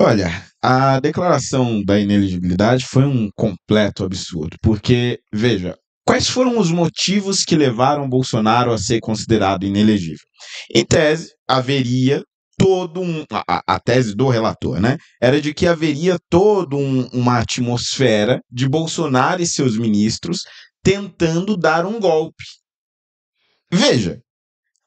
Olha, a declaração da inelegibilidade foi um completo absurdo, porque, veja, quais foram os motivos que levaram Bolsonaro a ser considerado inelegível? Em tese, haveria a tese do relator, né? Era de que haveria uma atmosfera de Bolsonaro e seus ministros tentando dar um golpe. Veja,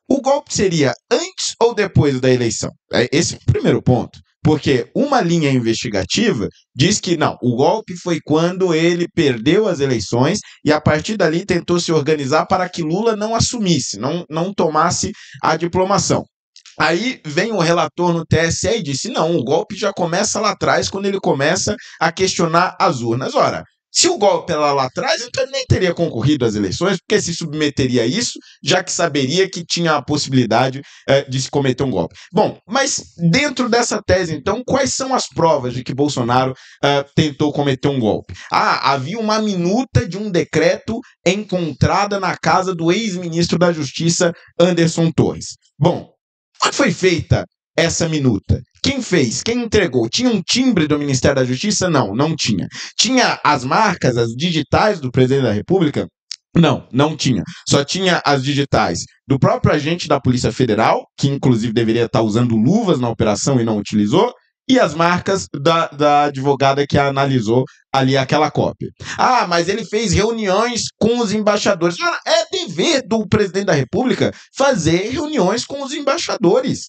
o golpe seria antes ou depois da eleição? Esse é o primeiro ponto. Porque uma linha investigativa diz que não, o golpe foi quando ele perdeu as eleições e a partir dali tentou se organizar para que Lula não assumisse, não tomasse a diplomação. Aí vem o relator no TSE e disse: não, o golpe já começa lá atrás, quando ele começa a questionar as urnas. Ora, se o golpe era lá atrás, então ele nem teria concorrido às eleições, porque se submeteria a isso, já que saberia que tinha a possibilidade de se cometer um golpe. Bom, mas dentro dessa tese, então, quais são as provas de que Bolsonaro tentou cometer um golpe? Havia uma minuta de um decreto encontrada na casa do ex-ministro da Justiça, Anderson Torres. Bom, como foi feita essa minuta? Quem fez? Quem entregou? Tinha um timbre do Ministério da Justiça? Não tinha. Tinha as marcas, as digitais do presidente da República? Não tinha. Só tinha as digitais do próprio agente da Polícia Federal, que inclusive deveria estar usando luvas na operação e não utilizou, e as marcas da advogada que analisou ali aquela cópia. Mas ele fez reuniões com os embaixadores. É dever do presidente da República fazer reuniões com os embaixadores.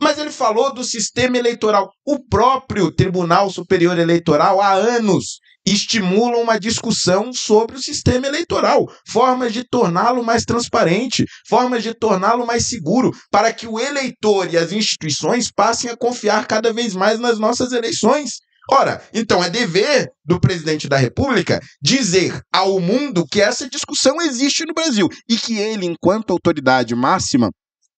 Mas ele falou do sistema eleitoral. O próprio Tribunal Superior Eleitoral, há anos, estimula uma discussão sobre o sistema eleitoral, formas de torná-lo mais transparente, formas de torná-lo mais seguro, para que o eleitor e as instituições passem a confiar cada vez mais nas nossas eleições. Ora, então é dever do presidente da República dizer ao mundo que essa discussão existe no Brasil e que ele, enquanto autoridade máxima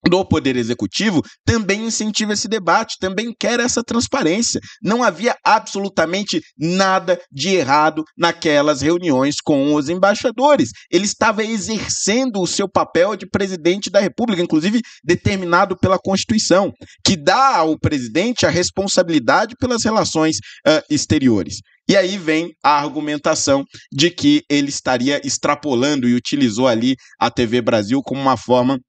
do Poder Executivo, também incentiva esse debate, também quer essa transparência. Não havia absolutamente nada de errado naquelas reuniões com os embaixadores. Ele estava exercendo o seu papel de presidente da República, inclusive determinado pela Constituição, que dá ao presidente a responsabilidade pelas relações exteriores. E aí vem a argumentação de que ele estaria extrapolando e utilizou ali a TV Brasil como uma forma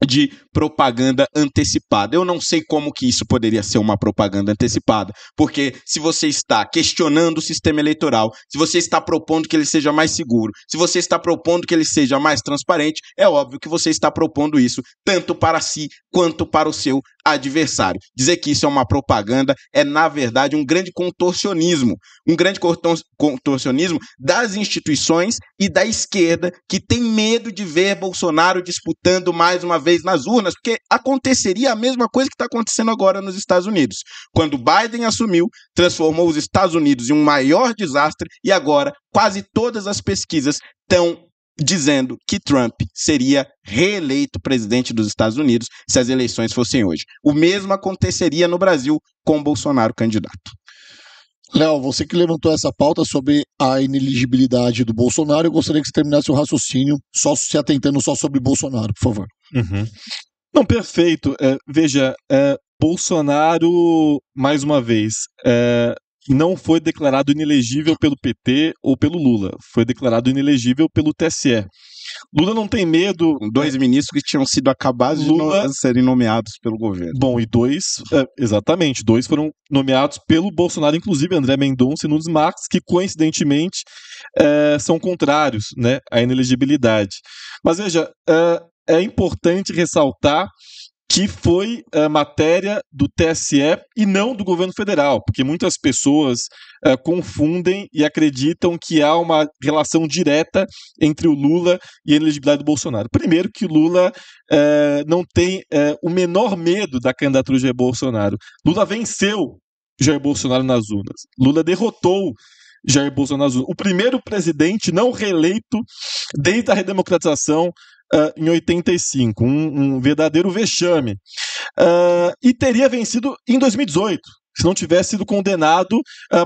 de propaganda antecipada. Eu não sei como que isso poderia ser uma propaganda antecipada, porque se você está questionando o sistema eleitoral, se você está propondo que ele seja mais seguro, se você está propondo que ele seja mais transparente, é óbvio que você está propondo isso tanto para si quanto para o seu adversário. Dizer que isso é uma propaganda é, na verdade, um grande contorcionismo das instituições e da esquerda, que tem medo de ver Bolsonaro disputando mais uma vez nas urnas, porque aconteceria a mesma coisa que está acontecendo agora nos Estados Unidos. Quando Biden assumiu, transformou os Estados Unidos em um maior desastre e agora quase todas as pesquisas estão dizendo que Trump seria reeleito presidente dos Estados Unidos se as eleições fossem hoje. O mesmo aconteceria no Brasil com Bolsonaro candidato. Léo, você que levantou essa pauta sobre a ineligibilidade do Bolsonaro, eu gostaria que você terminasse o raciocínio só se atentando só sobre Bolsonaro, por favor. Uhum. Não, perfeito. Veja, Bolsonaro, mais uma vez, não foi declarado inelegível pelo PT ou pelo Lula, foi declarado inelegível pelo TSE. Lula não tem medo. 2 ministros que tinham sido acabados de serem nomeados pelo governo. Bom, e 2 foram nomeados pelo Bolsonaro, inclusive André Mendonça e Nunes Marques, que coincidentemente são contrários, né, à inelegibilidade. Mas veja, é importante ressaltar que foi matéria do TSE e não do governo federal, porque muitas pessoas confundem e acreditam que há uma relação direta entre o Lula e a inelegibilidade do Bolsonaro. Primeiro que o Lula não tem o menor medo da candidatura de Jair Bolsonaro. Lula venceu Jair Bolsonaro nas urnas. Lula derrotou Jair Bolsonaro nas urnas. O primeiro presidente não reeleito desde a redemocratização em 85, um verdadeiro vexame. E teria vencido em 2018, se não tivesse sido condenado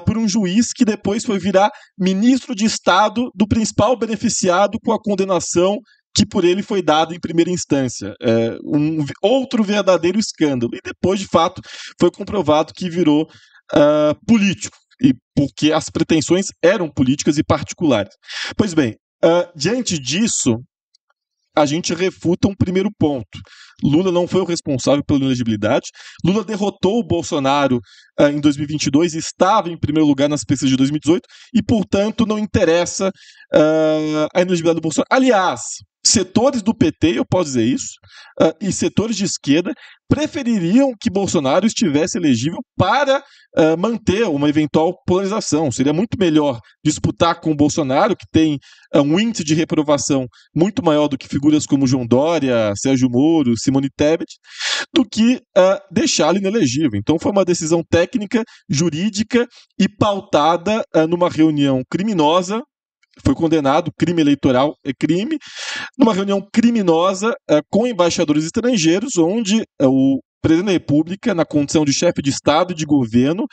por um juiz que depois foi virar ministro de Estado do principal beneficiado com a condenação que por ele foi dada em primeira instância. Outro verdadeiro escândalo. E depois, de fato, foi comprovado que virou político, e porque as pretensões eram políticas e particulares. Pois bem, diante disso, a gente refuta um primeiro ponto. Lula não foi o responsável pela inelegibilidade. Lula derrotou o Bolsonaro em 2022, estava em primeiro lugar nas pesquisas de 2018 e, portanto, não interessa a inelegibilidade do Bolsonaro. Aliás, setores do PT, eu posso dizer isso, e setores de esquerda prefeririam que Bolsonaro estivesse elegível para manter uma eventual polarização. Seria muito melhor disputar com o Bolsonaro, que tem um índice de reprovação muito maior do que figuras como João Dória, Sérgio Moro, Simone Tebet, do que deixá-lo inelegível. Então foi uma decisão técnica, jurídica e pautada numa reunião criminosa. Foi condenado, crime eleitoral é crime, numa reunião criminosa com embaixadores estrangeiros, onde o presidente da República, na condição de chefe de Estado e de governo,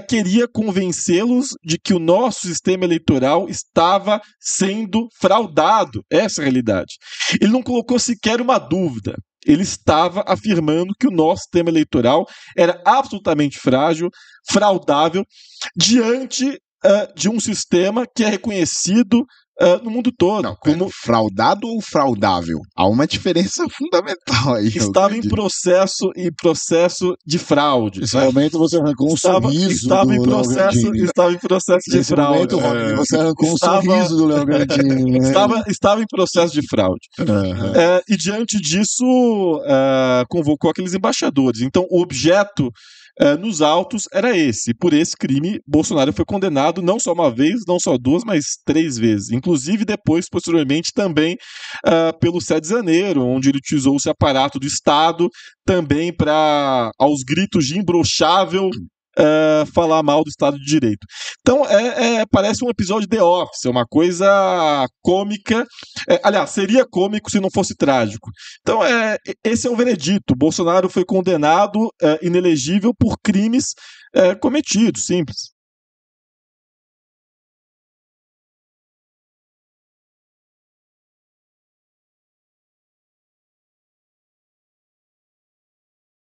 queria convencê-los de que o nosso sistema eleitoral estava sendo fraudado. Essa é a realidade. Ele não colocou sequer uma dúvida. Ele estava afirmando que o nosso sistema eleitoral era absolutamente frágil, fraudável, diante de um sistema que é reconhecido no mundo todo. Não, como fraudado ou fraudável? Há uma diferença fundamental aí. Estava em processo de fraude. Nesse momento você arrancou um sorriso estava do em processo, Léo estava em processo de Nesse fraude. momento, Rodney, você arrancou um sorriso do Léo Gandini. Estava em processo de fraude. E diante disso, convocou aqueles embaixadores. Então, o objeto nos autos era esse. E por esse crime, Bolsonaro foi condenado não só uma vez, não só duas, mas 3 vezes. Inclusive, depois, posteriormente, também pelo 7 de janeiro, onde ele utilizou esse aparato do Estado também para, aos gritos de imbrochável, falar mal do Estado de Direito. Então, parece um episódio de The Office, é uma coisa cômica. Aliás, seria cômico se não fosse trágico. Então, esse é o veredito. Bolsonaro foi condenado inelegível por crimes cometidos, simples.